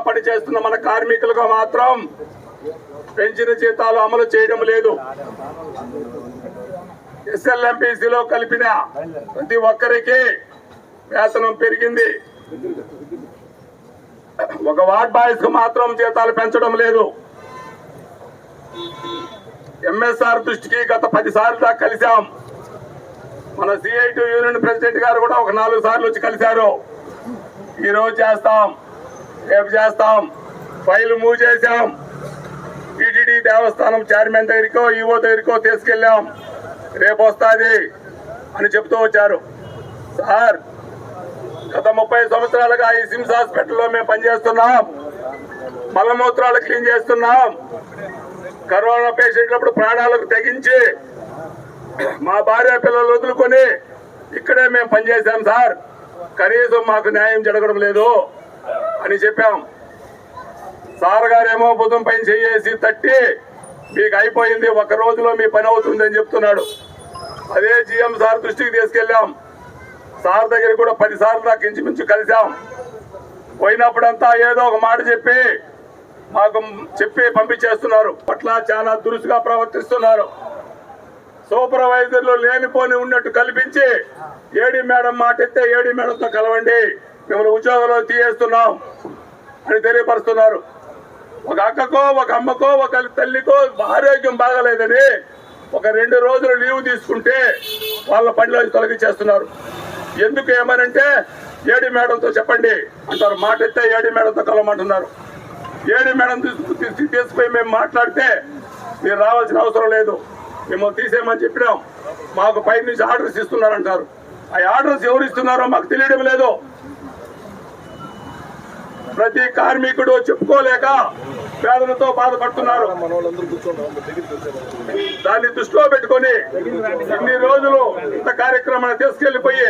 పనిచేస్తున్న మన కార్మికులకు మాత్రం పెంచిన జీతాలు అమలు చేయడం లేదు. ఎస్ఎల్ఎంపీసీలో కలిపిన ప్రతి ఒక్కరికి వేతనం పెరిగింది. ఒక వార్డ్ బాయ్స్ కు మాత్రం జీతాలు పెంచడం లేదు. ఎంఎస్ఆర్ దృష్టికి గత 10 సార్లు దాకా కలిశాం. మన సిఐటి యూనియన్ ప్రెసిడెంట్ గారు కూడా ఒక 4 సార్లు వచ్చి కలిశారు. ఈ రోజు చేస్తాం, రేపు చేస్తాం, ఫైల్ మూవ్ చేశాం. టీటీడీ దేవస్థానం చైర్మన్ దగ్గరికో ఈవో దగ్గరికో తీసుకెళ్ళాం. రేపు వస్తుంది అని చెప్తూ వచ్చారు. సార్, గత 30 సంవత్సరాలుగా ఈ సిమ్స్ హాస్పిటల్లో మేము పనిచేస్తున్నాం. మలమూత్రాలు క్లీన్ చేస్తున్నాం. కరోనా పేషెంట్లప్పుడు ప్రాణాలకు తెగించి మా భార్య పిల్లలు వదులుకొని ఇక్కడే మేము పనిచేశాం సార్. కనీసం మాకు న్యాయం జరగడం లేదు అని చెప్పాం. సార్ గారేమో బుధం పైన చేసి తట్టి మీకు అయిపోయింది, 1 రోజులో మీ పని అవుతుంది అని చెప్తున్నాడు. అదే జిఎం సార్ దృష్టికి తీసుకెళ్ళాం. సార్ దగ్గర కూడా 10 సార్లు దాకా ఇంచుమించు కలిసాం. పోయినప్పుడంతా ఏదో ఒక మాట చెప్పి మాకు పంపించేస్తున్నారు. పట్ల చాలా దురుసుగా ప్రవర్తిస్తున్నారు. సూపర్వైజర్లు లేనిపోని ఉన్నట్టు కల్పించి ఏడీ మేడం మాట ఎత్తే ఏడీ మేడంతో కలవండి, మిమ్మల్ని ఉద్యోగంలో తీయేస్తున్నాం అని తెలియపరుస్తున్నారు. ఒక అక్కకో, ఒక అమ్మకో, ఒక తల్లికో ఆరోగ్యం బాగలేదని ఒక 2 రోజులు లీవ్ తీసుకుంటే వాళ్ళ పనిలో తొలగించేస్తున్నారు. ఎందుకు ఏమనంటే ఏడీ మేడంతో చెప్పండి అంటారు. మాట ఎత్తే ఏడీ మేడంతో కలవమంటున్నారు. ఏడీ మేడం తీసుకుపోయి మేము మాట్లాడితే మీరు రావాల్సిన అవసరం లేదు, మేము తీసేయమని చెప్పినాం. మాకు పై నుంచి ఆర్డర్స్ ఇస్తున్నారంటారు. ఆ ఆర్డర్స్ ఎవరు ఇస్తున్నారో మాకు తెలియడం లేదు. ప్రతి కార్మికుడు చెప్పుకోలేక వేదనతో బాధపడుతున్నారు. దాన్ని దృష్టిలో పెట్టుకొని ఇన్ని రోజులు ఇంత కార్యక్రమాన్ని తీసుకెళ్లిపోయి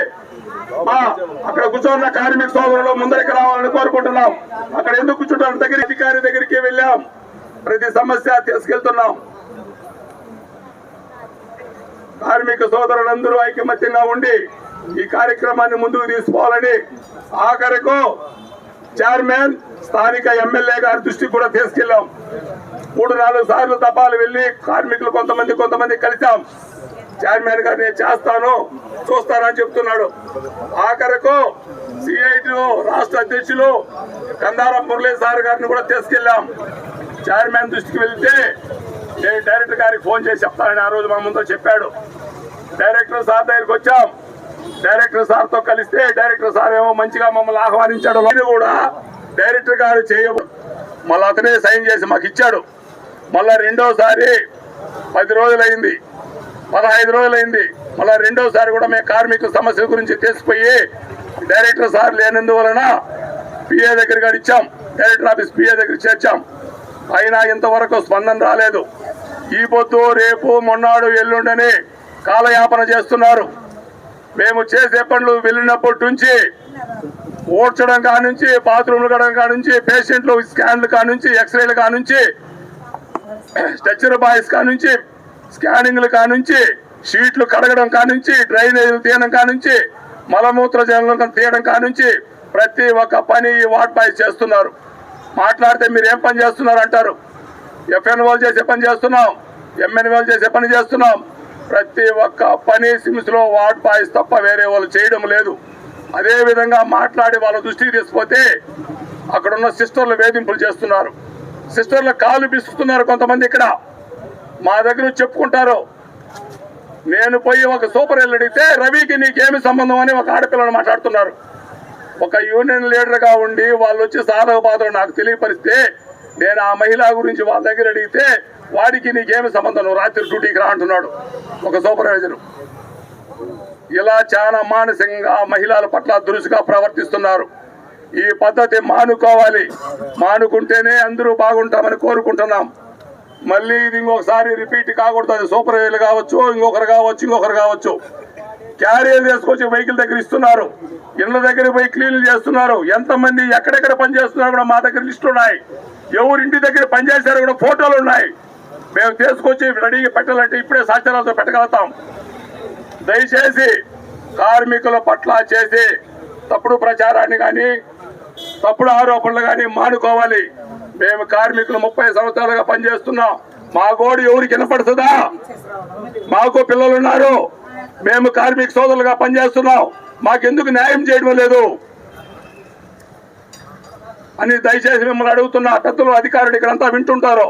అక్కడ కూర్చోన్న కార్మిక సోదరులు ముందరికి రావాలని కోరుకుంటున్నాం. అక్కడ ఎందుకు కూర్చుంటారు? అధికారి దగ్గరికి వెళ్ళాం, ప్రతి సమస్య తీసుకెళ్తున్నాం. కార్మిక సోదరులందరూ ఐకమత్యంగా ఉండి ఈ కార్యక్రమాన్ని ముందుకు తీసుకోవాలని ఆఖరకు చైర్మన్, స్థానిక ఎమ్మెల్యే గారి దృష్టికి కూడా తీసుకెళ్లాం. 3-4 సార్లు తపాలు వెళ్లి కార్మికులు కొంతమంది కలిసాం. చైర్మన్ గారు నేను చేస్తాను, చూస్తానని చెప్తున్నాడు. ఆఖరకు సిఐటి రాష్ట్ర అధ్యక్షులు కందారం మురళీ సార్ గారిని కూడా తీసుకెళ్లాం. చైర్మన్ దృష్టికి వెళ్తే నేను డైరెక్టర్ గారికి ఫోన్ చేసి చెప్తానని ఆ రోజు మా ముందు చెప్పాడు. డైరెక్టర్ సార్ దగ్గరికి వచ్చాం. డైరెక్టర్ సార్ తో కలిస్తే డైరెక్టర్ సార్ ఏమో మంచిగా మమ్మల్ని ఆహ్వానించాడు. కూడా డైరెక్టర్ గారు మళ్ళీ అతనే సైన్ చేసి మాకు ఇచ్చాడు. మళ్ళా రెండోసారి 10 రోజులైంది, 15 రోజులైంది. మళ్ళా రెండోసారి కూడా మేము కార్మికుల సమస్యల గురించి తీసుకుపోయి డైరెక్టర్ సార్ లేనందువలన పిఏ దగ్గర ఇచ్చాం. డైరెక్టర్ ఆఫీస్ పిఏ దగ్గర చేర్చాం. అయినా ఇంతవరకు స్పందన రాలేదు. ఈ పొద్దు రేపు మొన్నాడు ఎల్లుండని కాలయాపన చేస్తున్నారు. మేము చేసే పనులు వెళ్ళినప్పటి నుంచి ఓడ్చడం కానుంచి, బాత్రూమ్లు కడడం కానుంచి, పేషెంట్లు స్కాన్లు కానుంచి, ఎక్స్రేలు కానుంచి, స్ట్రెచర్ బాయ్స్ కానుంచి, స్కానింగ్లు కానుంచి, షీట్లు కడగడం కానుంచి, డ్రైనేజీలు తీయడం కానుంచి, మలమూత్ర జలం తీయడం కానుంచి ప్రతి ఒక్క పని వార్డ్ బాయ్స్ చేస్తున్నారు. మాట్లాడితే మీరు ఏం పని చేస్తున్నారు అంటారు. ఎఫ్ఎన్ఓలు చేసే పని చేస్తున్నాం, ఎంఎన్ఓలు చేసే పని చేస్తున్నాం. ప్రతి ఒక్క పని సిమ్స్ లో వార్డ్ బాయ్స్ తప్ప వేరే వాళ్ళు చేయడం లేదు. అదే విధంగా మాట్లాడి వాళ్ళ దృష్టికి తీసుకుపోతే అక్కడున్న సిస్టర్లు వేధింపులు చేస్తున్నారు. సిస్టర్ల కాళ్ళు బిస్తున్నారు కొంతమంది. ఇక్కడ మా దగ్గర చెప్పుకుంటారు. నేను పోయి ఒక సూపర్ అడిగితే రవికి నీకేమి సంబంధం అని ఒక ఆడపిల్లని మాట్లాడుతున్నారు. ఒక యూనియన్ లీడర్ గా ఉండి వాళ్ళు వచ్చి సాధక బాధలు నాకు తెలియపరిస్తే నేను ఆ మహిళ గురించి వాళ్ళ దగ్గర అడిగితే వాడికి నీకేమి సంబంధం, నువ్వు రాత్రి డ్యూటీకి రా అంటున్నాడు ఒక సూపర్వైజర్. ఇలా చాలా మానసికంగా మహిళల పట్ల దురుసుగా ప్రవర్తిస్తున్నారు. ఈ పద్ధతి మానుకోవాలి. మానుకుంటేనే అందరూ బాగుంటామని కోరుకుంటున్నాం. మళ్ళీ ఇది ఇంకొకసారి రిపీట్ కాకూడదు. అది సూపర్వైజర్లు కావచ్చు, ఇంకొకరు కావచ్చు. క్యారియర్ తీసుకొచ్చి వెహికల్ దగ్గర ఇస్తున్నారు. ఇళ్ల దగ్గర పోయి క్లీన్లు చేస్తున్నారు. ఎంతమంది ఎక్కడెక్కడ పనిచేస్తున్నారు కూడా మా దగ్గర లిస్టులు ఉన్నాయి. ఎవరు ఇంటి దగ్గర పనిచేశారో కూడా ఫోటోలు ఉన్నాయి. మేము తీసుకొచ్చి రెడీగా పెట్టాలంటే ఇప్పుడే సాక్ష్యాలతో పెట్టగలుగుతాం. దయచేసి కార్మికుల పట్ల చేసి తప్పుడు ప్రచారాన్ని కానీ తప్పుడు ఆరోపణలు కానీ మానుకోవాలి. మేము కార్మికులు 30 సంవత్సరాలుగా పనిచేస్తున్నాం. మా గోడు ఎవరికి వినపడుతుందా? మాకు పిల్లలున్నారు, మేము కార్మిక సోదరులుగా పనిచేస్తున్నాం, మాకెందుకు న్యాయం చేయడం లేదు అని దయచేసి మిమ్మల్ని అడుగుతున్నా. పెద్దలు అధికారులు ఇక్కడంతా వింటుంటారు.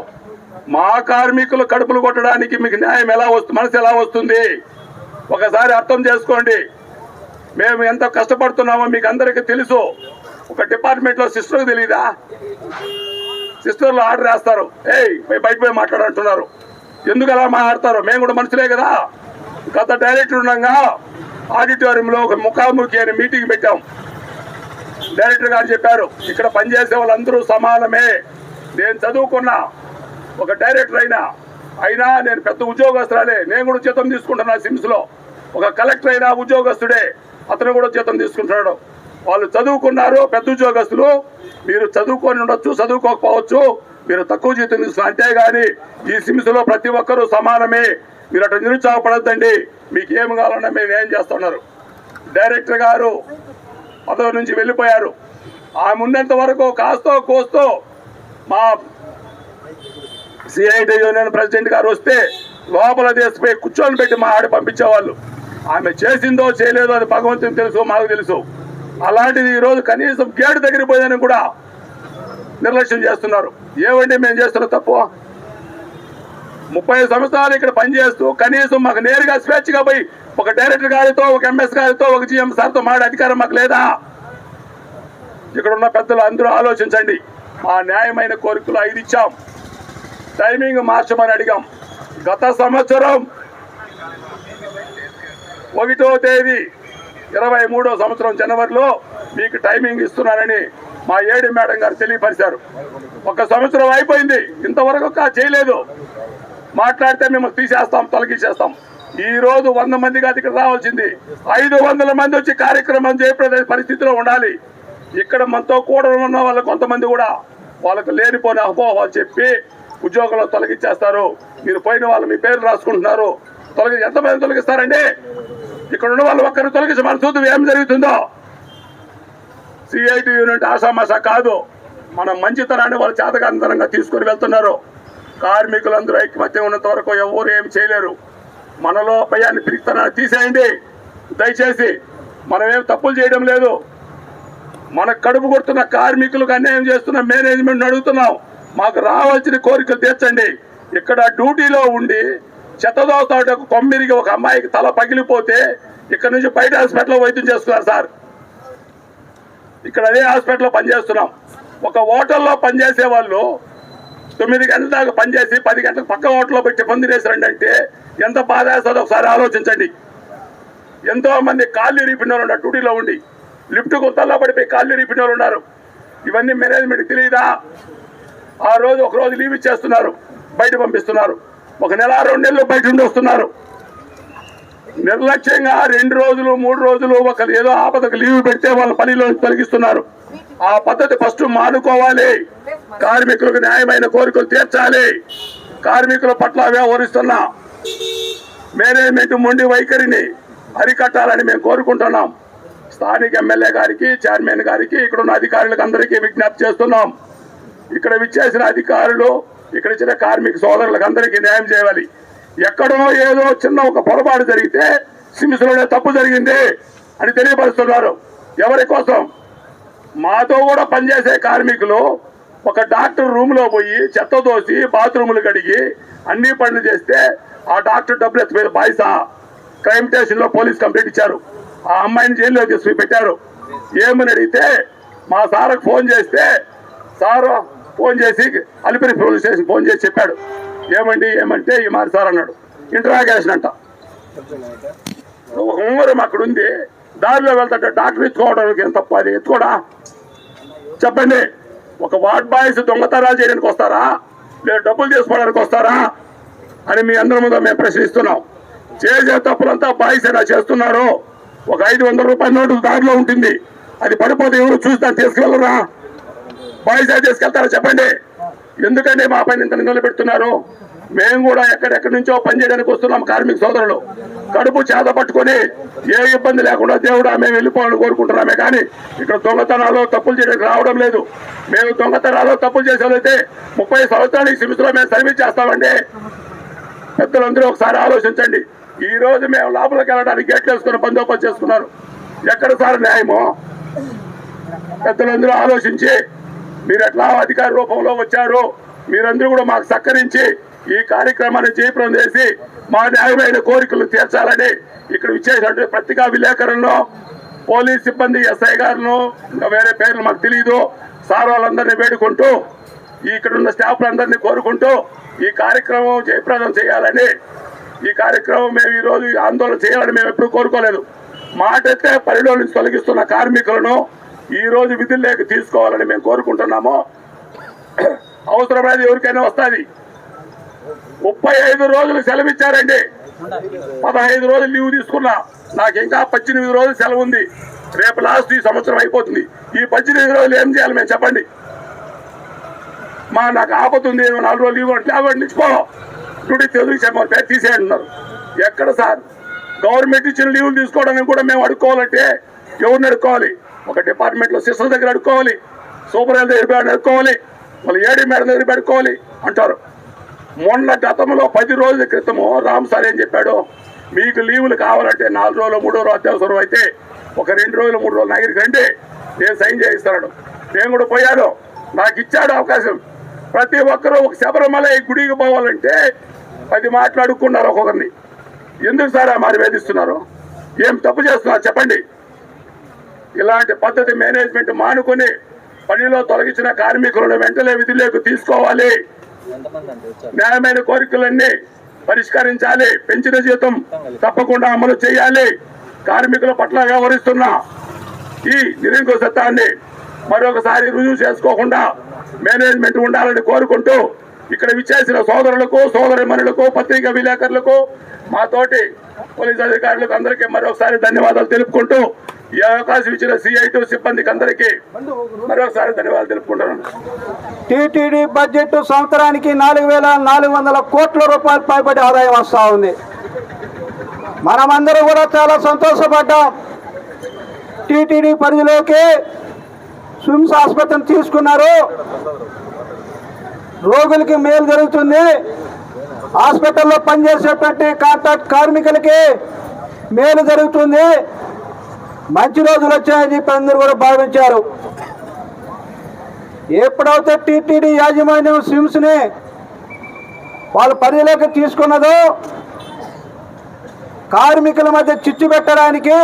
మా కార్మికులు కడుపులు కొట్టడానికి మీకు న్యాయం ఎలా వస్తుంది, మనసు ఎలా వస్తుంది? ఒకసారి అర్థం చేసుకోండి. మేము ఎంత కష్టపడుతున్నామో మీకు అందరికీ తెలుసు. ఒక డిపార్ట్మెంట్ లో సిస్టర్కి తెలియదా? సిస్టర్లు ఆర్డర్ వేస్తారు, బయట పోయి మాట్లాడంటున్నారు. ఎందుకు అలా మాట్లాడతారు? మేము కూడా మనుషులే కదా. గత డైరెక్టర్ ఉండగా ఆడిటోరియంలో ఒక ముఖాముఖి అని మీటింగ్ పెట్టాం. డైరెక్టర్ గారు చెప్పారు, ఇక్కడ పనిచేసే వాళ్ళందరూ సమానమే. నేను చదువుకున్నా, ఒక డైరెక్టర్ అయినా నేను పెద్ద ఉద్యోగస్తురాలే, నేను కూడా జీతం తీసుకుంటున్నా. సిమ్స్ లో ఒక కలెక్టర్ అయినా ఉద్యోగస్తుడే, అతను కూడా జీతం తీసుకుంటున్నాడు. వాళ్ళు చదువుకున్నారు, పెద్ద ఉద్యోగస్తులు. మీరు చదువుకొని ఉండొచ్చు, చదువుకోకపోవచ్చు, మీరు తక్కువ జీతం తీసుకున్నారు. అంతేగాని ఈ సిమ్స్ లో ప్రతి ఒక్కరూ సమానమే. మీరు అట్లా నిరుత్సాహపడద్దండి. మీకు ఏమి కావాలన్నా మేము ఏం చేస్తున్నారు. డైరెక్టర్ గారు పదవి నుంచి వెళ్ళిపోయారు. ఆమె ఉన్నంత వరకు కాస్తో కోస్తో మా సిఐటి యూనియన్ ప్రెసిడెంట్ గారు వస్తే లోపల దేశపై కూర్చొని పెట్టి మా ఆడ పంపించేవాళ్ళు. ఆమె చేసిందో చేయలేదో అది భగవంతుని తెలుసు, మాకు తెలుసు. అలాంటిది ఈరోజు కనీసం గేటు దగ్గర పోయిందని కూడా నిర్లక్ష్యం చేస్తున్నారు. ఏమంటే మేము చేస్తున్న తప్పు? 30 సంవత్సరాలు ఇక్కడ పనిచేస్తూ కనీసం మాకు నేరుగా స్వేచ్ఛగా పోయి ఒక డైరెక్టర్ గారితో, ఒక ఎంఎస్ గారితో, ఒక జిఎం సార్తో మాడే అధికారం మాకు లేదా? ఇక్కడ ఉన్న పెద్దలు అందరూ ఆలోచించండి. మా న్యాయమైన కోరికలు 5 ఇచ్చాం. టైమింగ్ మార్చమని అడిగాం. గత సంవత్సరం 1వ తేదీ 23వ సంవత్సరం జనవరిలో మీకు టైమింగ్ ఇస్తున్నానని మా ఏడి మేడం గారు తెలియపరిచారు. 1 సంవత్సరం అయిపోయింది, ఇంతవరకు చేయలేదు. మాట్లాడితే మేము తీసేస్తాం, తొలగించేస్తాం. ఈ రోజు 100 మంది కాదు ఇక్కడ రావాల్సింది, 500 మంది వచ్చి కార్యక్రమం చేపట్టే పరిస్థితిలో ఉండాలి. ఇక్కడ మనతో కూడా ఉన్న వాళ్ళు కొంతమంది కూడా వాళ్ళకు లేనిపోయిన అపోహలు చెప్పి ఉద్యోగంలో తొలగించేస్తారు. మీరు పోయిన వాళ్ళు మీ పేరు రాసుకుంటున్నారు. ఎంతమంది తొలగిస్తారండి? ఇక్కడ ఉన్న వాళ్ళు ఒక్కరు తొలగించి మన చూద్దాం ఏం జరుగుతుందో. సిఐటి యూనిట్ ఆషామాషా కాదు. మన మంచితనాన్ని వాళ్ళు చేతకాంతరంగా తీసుకుని వెళ్తున్నారు. కార్మికులందరూ ఐక్యమత్యం ఉన్నంత వరకు ఎవరు ఏమి చేయలేరు. మనలో భయాన్ని పిరిగితనాన్ని తీసేయండి దయచేసి. మనమేం తప్పులు చేయడం లేదు. మన కడుపు కొడుతున్న కార్మికులకు అన్యాయం చేస్తున్న మేనేజ్మెంట్ అడుగుతున్నాం, మాకు రావాల్సిన కోరికలు తీర్చండి. ఇక్కడ డ్యూటీలో ఉండి చెత్తదోస్తాడు కొమ్మిరికి ఒక అమ్మాయికి తల పగిలిపోతే ఇక్కడ నుంచి బయట హాస్పిటల్లో వైద్యం చేస్తున్నారు సార్. ఇక్కడ అదే హాస్పిటల్లో పనిచేస్తున్నాం. ఒక హోటల్లో పనిచేసే వాళ్ళు 9 గంటల దాకా పనిచేసి 10 గంటలకు పక్క హోటల్లో పెట్టి టిఫిన్ చేశారండి అంటే ఎంత బాధ వేస్తుందో ఒకసారి ఆలోచించండి. ఎంతో మంది కాళ్ళు ఇరిగిపోయిన వాళ్ళు ఉన్నారు డ్యూటీలో ఉండి, లిఫ్ట్ గుంతల్లో పడిపోయి కాళ్ళు ఇరిగిపోయిన వాళ్ళు ఉన్నారు. ఇవన్నీ మేనేజ్మెంట్కి తెలియదా? ఆ రోజు ఒక రోజు లీవ్ ఇచ్చేస్తున్నారు, బయట పంపిస్తున్నారు. 1 నెల 2 నెలలు బయట ఉండి వస్తున్నారు. నిర్లక్ష్యంగా 2 రోజులు 3 రోజులు ఒకరు ఏదో ఆపదకు లీవ్ పెడితే వాళ్ళ పనిలో తొలగిస్తున్నారు. ఆ పద్ధతి ఫస్ట్ మానుకోవాలి. కార్మికులకు న్యాయమైన కోరికలు తీర్చాలి. కార్మికుల పట్ల వ్యవహరిస్తున్న మేనేజ్మెంట్ మొండి వైఖరిని అరికట్టాలని మేము కోరుకుంటున్నాం. స్థానిక ఎమ్మెల్యే గారికి, చైర్మన్ గారికి, ఇక్కడ ఉన్న అధికారులకు అందరికీ విజ్ఞప్తి చేస్తున్నాం. ఇక్కడ విచ్చేసిన అధికారులు, ఇక్కడ ఇచ్చిన కార్మిక సోదరులకు అందరికీ న్యాయం చేయాలి. ఎక్కడో ఏదో చిన్న ఒక పొరపాటు జరిగితే సిమ్స్లోనే తప్పు జరిగింది అని తెలియపరుస్తున్నారు. ఎవరి కోసం? మాతో కూడా పనిచేసే కార్మికులు ఒక డాక్టర్ రూమ్ లో పోయి చెత్త దోసి బాత్రూములు కడిగి అన్ని పనులు చేస్తే ఆ డాక్టర్ డబ్బులు ఎత్తిపోయారు. బాయ్సా క్రైమ్ స్టేషన్ లో పోలీస్ కంప్లైంట్ ఇచ్చారు. ఆ అమ్మాయిని జైల్లో తీసుకుని పెట్టారు. ఏమని అడిగితే మా సార్కు ఫోన్ చేస్తే సారు ఫోన్ చేసి అలిపిరి పోలీస్ స్టేషన్ ఫోన్ చేసి చెప్పాడు. ఏమంటే ఈ మారి సార్ అన్నాడు. ఇంటరాగేషన్ అంట. ఒక ఉంగరం అక్కడ ఉంది, దారిలో వెళ్తాంటే డాక్టర్ ఎత్తుకోవడానికి ఏం తప్ప? అది ఎత్తుకోడా? చెప్పండి. ఒక వార్డ్ బాయ్స్ దొంగతనాలు చేయడానికి వస్తారా, లేదా డబ్బులు తీసుకోవడానికి వస్తారా అని మీ అందరి ముందు మేము ప్రశ్నిస్తున్నాం. చేసే తప్పులంతా బాయ్స్ అయినా చేస్తున్నారు. ఒక 500 రూపాయల నోటు దారిలో ఉంటుంది, అది పడిపోతే ఎవరు చూసి తీసుకెళ్ళరా? బాయ్స్ తీసుకెళ్తారా? చెప్పండి. ఎందుకంటే మా పైన ఇంత నిలబెడుతున్నారు? మేము కూడా ఎక్కడెక్కడి నుంచో పనిచేయడానికి వస్తున్నాం. కార్మిక సోదరులు కడుపు చేత పట్టుకొని ఏ ఇబ్బంది లేకుండా దేవుడా మేము వెళ్ళిపోవాలని కోరుకుంటున్నామే. కానీ ఇక్కడ దొంగతనాలు తప్పులు చేయడానికి రావడం లేదు. మేము దొంగతనాలు తప్పులు చేసేదైతే 30 సంవత్సరాలకి సిమిస్లో మేము సర్వీస్ చేస్తామండి. పెద్దలందరూ ఒకసారి ఆలోచించండి. ఈ రోజు మేము లోపలికి వెళ్ళడానికి గేట్లు వేసుకుని బందోబస్తు చేసుకున్నారు. ఎక్కడ సార్ న్యాయమో? పెద్దలందరూ ఆలోచించి మీరు ఎట్లా అధికార రూపంలో వచ్చారు, మీరందరూ కూడా మాకు సహకరించి ఈ కార్యక్రమాన్ని జయప్రదం చేసి మా న్యాయమైన కోరికలు తీర్చాలని ఇక్కడ విచ్చేసినట్టు పత్రికా విలేకరులను, పోలీస్ సిబ్బంది, ఎస్ఐ గారును, ఇంకా వేరే పేర్లు మాకు తెలియదు, సార్ వాళ్ళందరినీ వేడుకుంటూ ఇక్కడ ఉన్న స్టాఫ్లందరినీ కోరుకుంటూ ఈ కార్యక్రమం జయప్రదం చేయాలని, ఈ కార్యక్రమం మేము ఈరోజు ఆందోళన చేయాలని మేము ఎప్పుడు కోరుకోలేదు. మాట అయితే పనిలో నుంచి తొలగిస్తున్న కార్మికులను ఈ రోజు విధుల్లోకి తీసుకోవాలని మేము కోరుకుంటున్నాము. అవసరమైనది ఎవరికైనా వస్తుంది. 35 రోజులు సెలవు ఇచ్చారండి. 15 రోజులు లీవ్ తీసుకున్నా. నాకు ఇంకా 18 రోజులు సెలవు ఉంది. రేపు లాస్ట్ ఈ సంవత్సరం అయిపోతుంది. ఈ 18 రోజులు ఏం చేయాలి మేము చెప్పండి. నాకు ఆపతుంది 4 రోజులు లీవ్ అంటే అవి నిచ్చిపో డ్యూటీ తెలుగు పేరు తీసేయంటున్నారు. ఎక్కడ సార్ గవర్నమెంట్ ఇచ్చిన లీవులు తీసుకోవడానికి కూడా మేము అడుక్కోవాలంటే ఎవరిని అడుక్కోవాలి? ఒక డిపార్ట్మెంట్లో సిస్టర్ దగ్గర అడుక్కోవాలి, సూపర్వైజర్ దగ్గర అడుక్కోవాలి, వాళ్ళు ఏడీ మేడం దగ్గర పెట్టుకోవాలి అంటారు. మొన్న గతంలో 10 రోజుల క్రితము రామ్ సార్ ఏం చెప్పాడు, మీకు లీవులు కావాలంటే 4 రోజులు 3 రోజులు అత్యవసరం అయితే ఒక 2 రోజులు 3 రోజులు దగ్గరికి రండి, నేను సైన్ చేయిస్తాడు. నేను కూడా పోయాను. నాకు ఇచ్చాడు అవకాశం. ప్రతి ఒక్కరూ ఒక శబరిమల గుడికి పోవాలంటే 10 మాట్లాడుకున్నారు ఒక్కొక్కరిని. ఎందుకు సార్ మరి వేధిస్తున్నారు? ఏం తప్పు చేస్తున్నారు చెప్పండి. ఇలాంటి పద్ధతి మేనేజ్మెంట్ మానుకొని పనిలో తొలగించిన కార్మికులను వెంటనే విధుల్లోకి తీసుకోవాలి. న్యాయమైన కోరికలన్నీ పరిష్కరించాలి. పెంచిన జీతం తప్పకుండా అమలు చేయాలి. కార్మికుల పట్ల వ్యవహరిస్తున్న ఈ నిరంకుశత్వాన్ని మరొకసారి రుజువు చేసుకోకుండా మేనేజ్మెంట్ ఉండాలని కోరుకుంటూ ఇక్కడ విచ్చేసిన సోదరులకు, సోదరిమణులకు, పత్రికా విలేకరులకు, మా తోటి పోలీస్ అధికారులకు అందరికీ మరొకసారి ధన్యవాదాలు తెలుపుకుంటూ ఈ అవకాశం ఇచ్చిన CI2 సిబ్బందికి అందరికీ మరొకసారి ధన్యవాదాలు తెలుపుకుంటున్నాను. టీటీడీ బడ్జెట్ సంవత్సరానికి 4,400 కోట్ల రూపాయలు పైబడి ఆదాయం వస్తూ ఉంది. మనమందరూ కూడా చాలా సంతోషపడ్డాం. టీటీడీ పరిధిలోకి స్విమ్స్ ఆసుపత్రిని తీసుకున్నారు. రోగులకి మేలు జరుగుతుంది. హాస్పిటల్లో పనిచేసేటువంటి కాంట్రాక్ట్ కార్మికులకి మేలు జరుగుతుంది. మంచి రోజులు వచ్చాయని చెప్పి అందరూ కూడా భావించారు. ఎప్పుడైతే టీటీడీ యాజమాన్యం స్విమ్స్ని వాళ్ళ పరిధిలోకి తీసుకున్నదో కార్మికుల మధ్య చిచ్చు పెట్టడానికి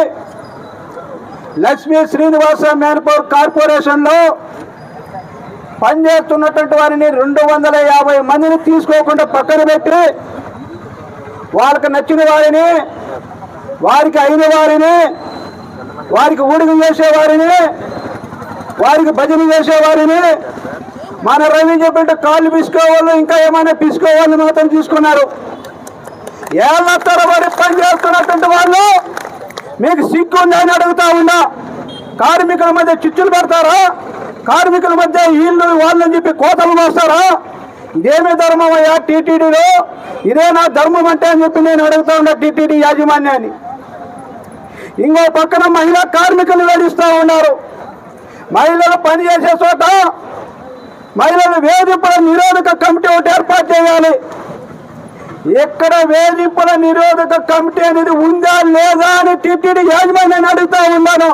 లక్ష్మీ శ్రీనివాస మ్యాన్పవర్ కార్పొరేషన్లో పనిచేస్తున్నటువంటి వారిని 250 మందిని తీసుకోకుండా పక్కన పెట్టి వాళ్ళకి నచ్చిన వారిని, వారికి అయిన వారిని, వారికి ఊడిగ చేసేవారిని, వారికి భజన చేసేవారిని, మన రవి చెప్పినట్టు కాళ్ళు పిసుకోవాళ్ళు, ఇంకా ఏమైనా పిసుకోవాళ్ళు మాత్రం తీసుకున్నారు. ఏళ్ళ తరబడి పని చేస్తున్నటువంటి వాళ్ళు మీకు సిగ్గు ఉందని అడుగుతా ఉన్నా. కార్మికుల మధ్య చిచ్చులు పెడతారా? కార్మికుల మధ్య వీళ్ళు వాళ్ళని చెప్పి కోతలు మోస్తారా? ఇదేమి ధర్మం అయ్యా టీటీడీలో? ఇదే నా ధర్మం అంటే అని చెప్పి నేను అడుగుతా ఉన్నా టీటీడీ యాజమాన్యాన్ని. ఇంకో పక్కన మహిళా కార్మికులు వేధిస్తూ ఉన్నారు. మహిళలు పనిచేసే చోట మహిళలు వేధింపుల నిరోధక కమిటీ ఒకటి ఏర్పాటు చేయాలి. ఎక్కడ వేధింపుల నిరోధక కమిటీ అనేది ఉందా లేదా అని టీటీడీ యాజమాన్యాన్ని అడుగుతా ఉన్నాను.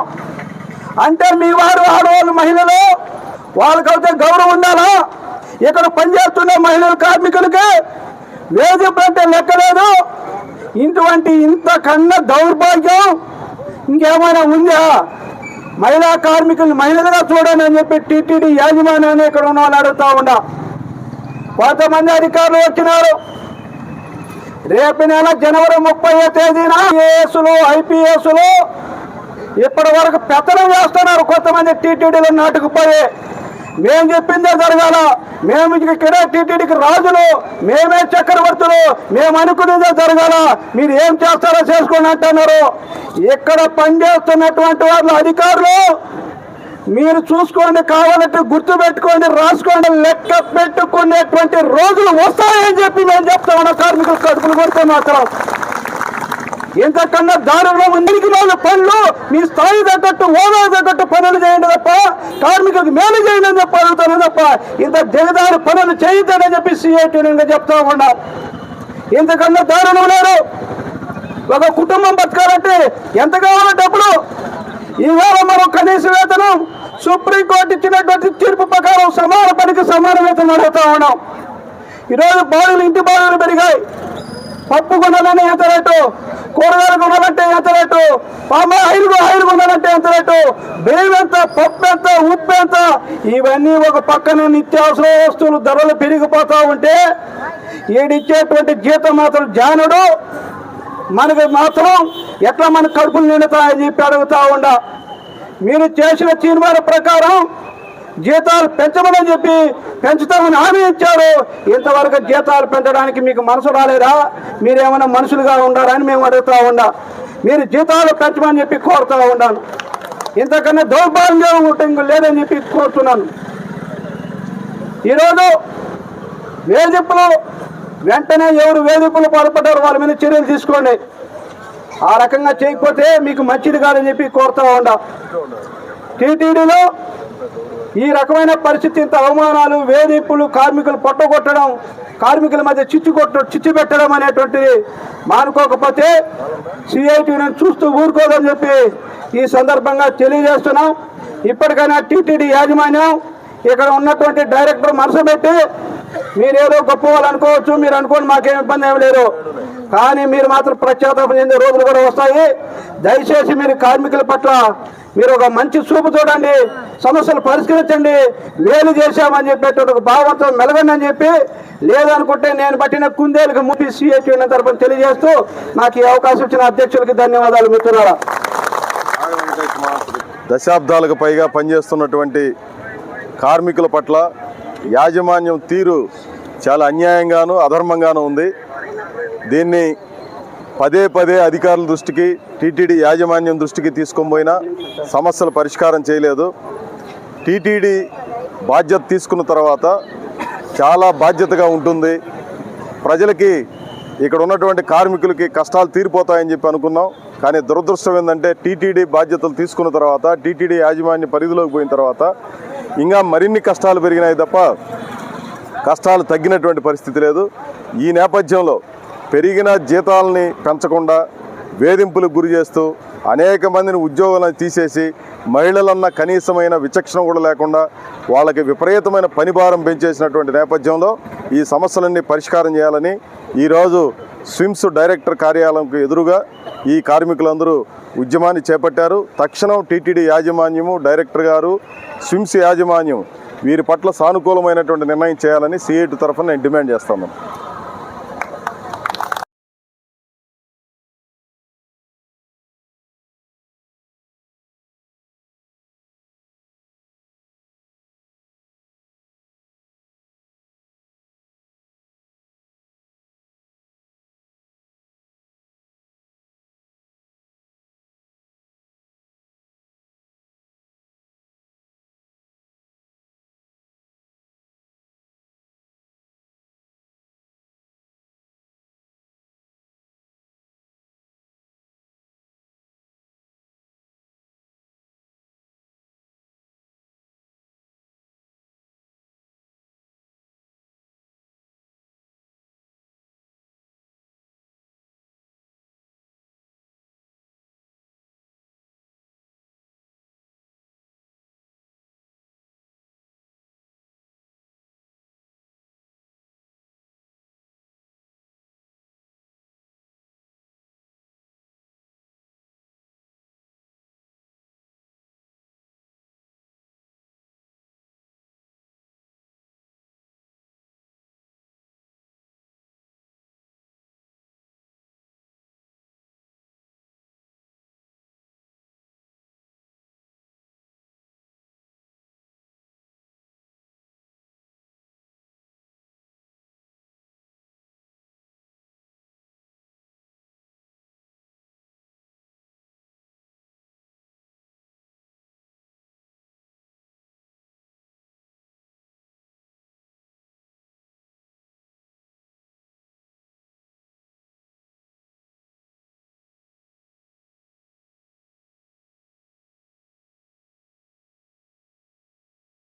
అంటే మీ వారు ఆడవాళ్ళు మహిళలు వాళ్ళకైతే గౌరవం ఉండాలా? ఇక్కడ పనిచేస్తున్న మహిళల కార్మికులకి వేధింపు అంటే లెక్కలేదు. ఇంతకన్నా దౌర్భాగ్యం ఇంకేమైనా ఉందా? మహిళా కార్మికులు మహిళలుగా చూడండి అని చెప్పి టీటీడీ యాజమాన్యాన్ని ఇక్కడ ఉన్న వాళ్ళు అడుగుతా ఉన్నా. కొంతమంది అధికారులు వచ్చినారు. రేపు నెల జనవరి 30వ తేదీన ఐఏఎస్లు, IPSలు ఇప్పటి వరకు పెత్తనం చేస్తున్నారు. కొంతమంది టీటీడీలో నాటుకుపోయి మేము చెప్పిందే జరగాల, మేము ఇక్కడ టీటీడీకి రాజులు, మేమే చక్రవర్తులు, మేము అనుకునేదే జరగాల, మీరు ఏం చేస్తారో చేసుకోండి అంటున్నారు. ఇక్కడ పనిచేస్తున్నటువంటి వాళ్ళు అధికారులు మీరు చూసుకోండి, కావాలంటే గుర్తు పెట్టుకోండి, రాసుకోండి, లెక్క పెట్టుకునేటువంటి రోజులు వస్తాయని చెప్పి మేము చెప్తా ఉన్నాం. కార్మికుల కడుపులు కొడితే మాత్రం ఇంతకన్నా దారుణం ముందుకు రోజు పనులు మీ స్థాయి తగ్గట్టు హోదా తగ్గట్టు పనులు చేయండి తప్ప కార్మికులకు మేలు చేయండి అని చెప్పి అడుగుతాను తప్ప ఇంత దిగదారి పనులు చేయొద్దని చెప్పి సిఐటిగా చెప్తా ఉన్నాం. ఇంతకన్నా దారుణం లేదు. ఒక కుటుంబం బతకాలంటే ఎంత కావాలో డబ్బులు. ఇవాళ మనం కనీస వేతనం సుప్రీంకోర్టు ఇచ్చినటువంటి తీర్పు ప్రకారం సమాన పనికి సమాన వేతనం అడుగుతా ఉన్నాం. ఈరోజు బాడులు ఇంటి బాడులు పెరిగాయి. పప్పు కొనాలని ఎంత రేటు, కూరగాయలు కొనాలంటే ఎంత రేటు, ఆయిల్ కొనాలంటే ఎంత రేటు, బియ్యం ఎంత, పప్పు ఎంత, ఉప్పు ఎంత, ఇవన్నీ ఒక పక్కన నిత్యావసర వస్తువులు ధరలు పెరిగిపోతా ఉంటే ఈడిచ్చేటువంటి జీతం మాత్రం జానుడు మనకు మాత్రం ఎట్లా మన కడుపులు నిండుతాయని చెప్పి అడుగుతా ఉండా. మీరు చేసిన తీర్మాన ప్రకారం జీతాలు పెంచమని చెప్పి పెంచుతామని హామీ ఇచ్చారు. ఇంతవరకు జీతాలు పెంచడానికి మీకు మనసు రాలేదా? మీరేమైనా మనుషులుగా ఉండాలని మేము అడుగుతా ఉండా. మీరు జీతాలు పెంచమని చెప్పి కోరుతూ ఉన్నాను. ఇంతకన్నా దౌర్భాగ్యం ఉంటే లేదని చెప్పి కోరుతున్నాను. ఈరోజు వేధింపులు వెంటనే ఎవరు వేధింపులు పాల్పడ్డారో వాళ్ళ మీద చర్యలు తీసుకోండి. ఆ రకంగా చేయకపోతే మీకు మంచిది కాదని చెప్పి కోరుతూ ఉండా. టీటీడీలో ఈ రకమైన పరిస్థితి, ఇంత అవమానాలు, వేధింపులు, కార్మికులు పొట్టగొట్టడం, కార్మికుల మధ్య చిచ్చు పెట్టడం అనేటువంటిది మానుకోకపోతే సిఐటిని చూస్తూ ఊరుకోదని చెప్పి ఈ సందర్భంగా తెలియజేస్తున్నాం. ఇప్పటికైనా టీటీడీ యాజమాన్యం ఇక్కడ ఉన్నటువంటి డైరెక్టర్ మనసు పెట్టి మీరేదో గొప్ప వాళ్ళు అనుకోవచ్చు, మీరు అనుకోండి, మాకేం ఇబ్బంది ఏమి లేదు, కానీ మీరు మాత్రం ప్రత్యాతాపం చెందే రోజులు కూడా వస్తాయి. దయచేసి మీరు కార్మికుల పట్ల మీరు ఒక మంచి చూపు చూడండి, సమస్యలు పరిష్కరించండి, మేలు చేశామని చెప్పేటువంటి ఒక భావంతో మెలగండి అని చెప్పి, లేదనుకుంటే నేను పట్టిన కుందేలకు ముప్పి సిఐటి తరఫున తెలియజేస్తూ నాకు ఈ అవకాశం ఇచ్చిన అధ్యక్షులకి ధన్యవాదాలు. మిత్రులారా, దశాబ్దాలకు పైగా పనిచేస్తున్నటువంటి కార్మికుల పట్ల యాజమాన్యం తీరు చాలా అన్యాయంగాను అధర్మంగాను ఉంది. దీన్ని పదే పదే అధికారుల దృష్టికి, టీటీడీ యాజమాన్యం దృష్టికి తీసుకొని పోయినా సమస్యలు పరిష్కారం చేయలేదు. టీటీడీ బాధ్యత తీసుకున్న తర్వాత చాలా బాధ్యతగా ఉంటుంది. ప్రజలకి, ఇక్కడ ఉన్నటువంటి కార్మికులకి కష్టాలు తీరిపోతాయని చెప్పి అనుకున్నాం. కానీ దురదృష్టం ఏంటంటే టీటీడీ బాధ్యతలు తీసుకున్న తర్వాత, టీటీడీ యాజమాన్య పరిధిలోకి పోయిన తర్వాత ఇంకా మరిన్ని కష్టాలు పెరిగినాయి తప్ప కష్టాలు తగ్గినటువంటి పరిస్థితి లేదు. ఈ నేపథ్యంలో పెరిగిన జీతాలని పెంచకుండా వేధింపులకు గురి చేస్తూ అనేక మందిని ఉద్యోగాలను తీసేసి మహిళలన్న కనీసమైన విచక్షణ కూడా లేకుండా వాళ్ళకి విపరీతమైన పనిభారం పెంచేసినటువంటి నేపథ్యంలో ఈ సమస్యలన్నీ పరిష్కారం చేయాలని ఈరోజు స్విమ్స్ డైరెక్టర్ కార్యాలయంకు ఎదురుగా ఈ కార్మికులందరూ ఉద్యమాన్ని చేపట్టారు. తక్షణం టీటీడీ యాజమాన్యము, డైరెక్టర్ గారు, స్విమ్స్ యాజమాన్యం వీరి పట్ల సానుకూలమైనటువంటి నిర్ణయం చేయాలని సిఐటి తరఫున నేను డిమాండ్ చేస్తున్నాను.